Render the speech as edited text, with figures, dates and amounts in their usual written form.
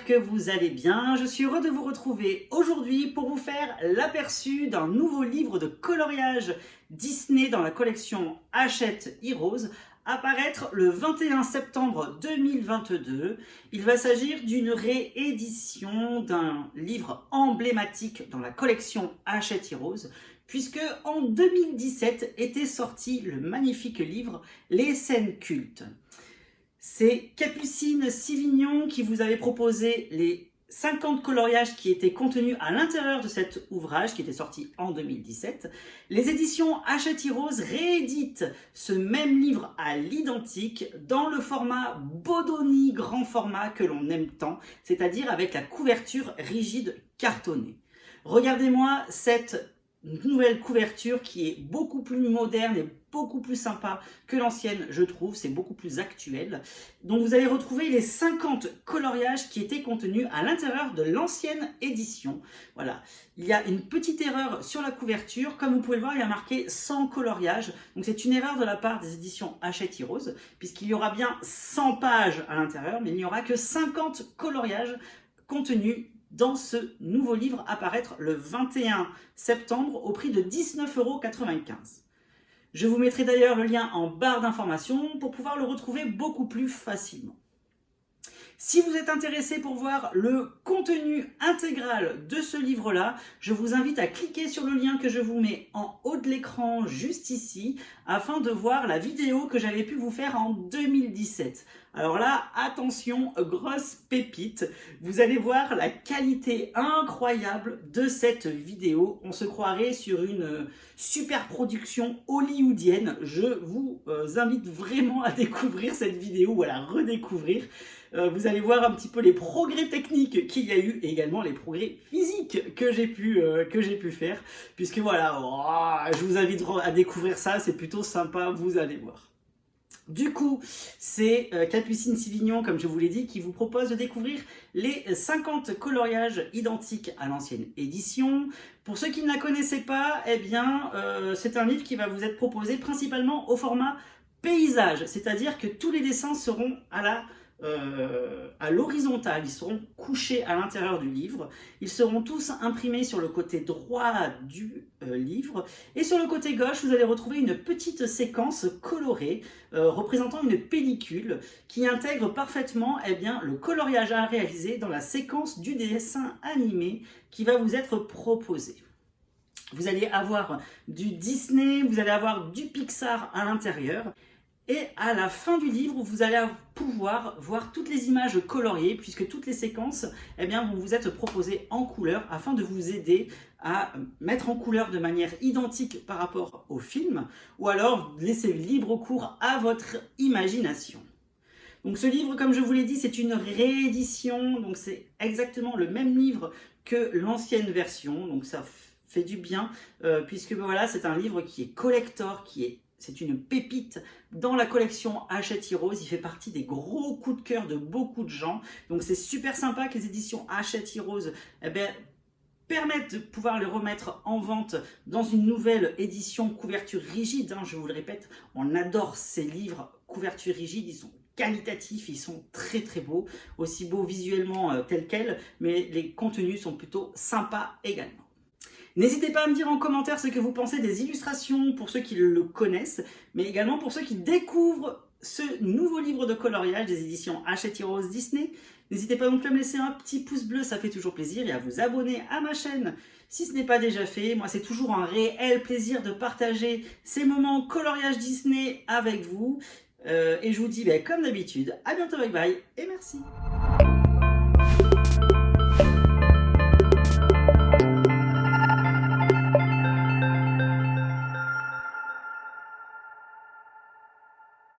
que vous allez bien. Je suis heureux de vous retrouver aujourd'hui pour vous faire l'aperçu d'un nouveau livre de coloriage Disney dans la collection Hachette Heroes, apparaître le 21 septembre 2022. Il va s'agir d'une réédition d'un livre emblématique dans la collection Hachette Heroes, puisque en 2017 était sorti le magnifique livre Les scènes cultes. C'est Capucine Sivignon qui vous avait proposé les 50 coloriages qui étaient contenus à l'intérieur de cet ouvrage qui était sorti en 2017. Les éditions Hachette Heroes rééditent ce même livre à l'identique dans le format Bodoni grand format que l'on aime tant, c'est-à-dire avec la couverture rigide cartonnée. Regardez-moi cette nouvelle couverture qui est beaucoup plus moderne et beaucoup plus sympa que l'ancienne, je trouve, c'est beaucoup plus actuel. Donc vous allez retrouver les 50 coloriages qui étaient contenus à l'intérieur de l'ancienne édition. Voilà, il y a une petite erreur sur la couverture, comme vous pouvez le voir, il y a marqué 100 coloriages. Donc c'est une erreur de la part des éditions Hachette Heroes, puisqu'il y aura bien 100 pages à l'intérieur, mais il n'y aura que 50 coloriages contenus dans ce nouveau livre apparaître le 21 septembre au prix de 19,95 €. Je vous mettrai d'ailleurs le lien en barre d'informations pour pouvoir le retrouver beaucoup plus facilement. Si vous êtes intéressé pour voir le contenu intégral de ce livre-là, je vous invite à cliquer sur le lien que je vous mets en haut de l'écran juste ici afin de voir la vidéo que j'avais pu vous faire en 2017. Alors là, attention, grosse pépite, vous allez voir la qualité incroyable de cette vidéo. On se croirait sur une super production hollywoodienne. Je vous invite vraiment à découvrir cette vidéo ou à la redécouvrir. Vous allez voir un petit peu les progrès techniques qu'il y a eu et également les progrès physiques que j'ai pu faire. Puisque voilà, je vous invite à découvrir ça, c'est plutôt sympa, vous allez voir. Du coup, c'est Capucine Sivignon, comme je vous l'ai dit, qui vous propose de découvrir les 50 coloriages identiques à l'ancienne édition. Pour ceux qui ne la connaissaient pas, eh bien, c'est un livre qui va vous être proposé principalement au format paysage, c'est-à-dire que tous les dessins seront à l'horizontale, ils seront couchés à l'intérieur du livre, ils seront tous imprimés sur le côté droit du livre, et sur le côté gauche vous allez retrouver une petite séquence colorée représentant une pellicule qui intègre parfaitement le coloriage à réaliser dans la séquence du dessin animé qui va vous être proposé. Vous allez avoir du Disney, vous allez avoir du Pixar à l'intérieur. Et à la fin du livre, vous allez pouvoir voir toutes les images coloriées puisque toutes les séquences vont vous être proposées en couleur afin de vous aider à mettre en couleur de manière identique par rapport au film ou alors laisser libre cours à votre imagination. Donc ce livre, comme je vous l'ai dit, c'est une réédition, donc c'est exactement le même livre que l'ancienne version, donc ça fait du bien puisque voilà, c'est un livre qui est collector, c'est une pépite dans la collection Hachette Heroes. Il fait partie des gros coups de cœur de beaucoup de gens. Donc c'est super sympa que les éditions Hachette Heroes permettent de pouvoir le remettre en vente dans une nouvelle édition couverture rigide. Je vous le répète, on adore ces livres couverture rigide. Ils sont qualitatifs, ils sont très très beaux. Aussi beaux visuellement tels quels, mais les contenus sont plutôt sympas également. N'hésitez pas à me dire en commentaire ce que vous pensez des illustrations pour ceux qui le connaissent, mais également pour ceux qui découvrent ce nouveau livre de coloriage des éditions Hachette Heroes Disney. N'hésitez pas non plus à me laisser un petit pouce bleu, ça fait toujours plaisir, et à vous abonner à ma chaîne si ce n'est pas déjà fait. Moi, c'est toujours un réel plaisir de partager ces moments coloriage Disney avec vous. Et je vous dis, comme d'habitude, à bientôt, bye bye, et merci.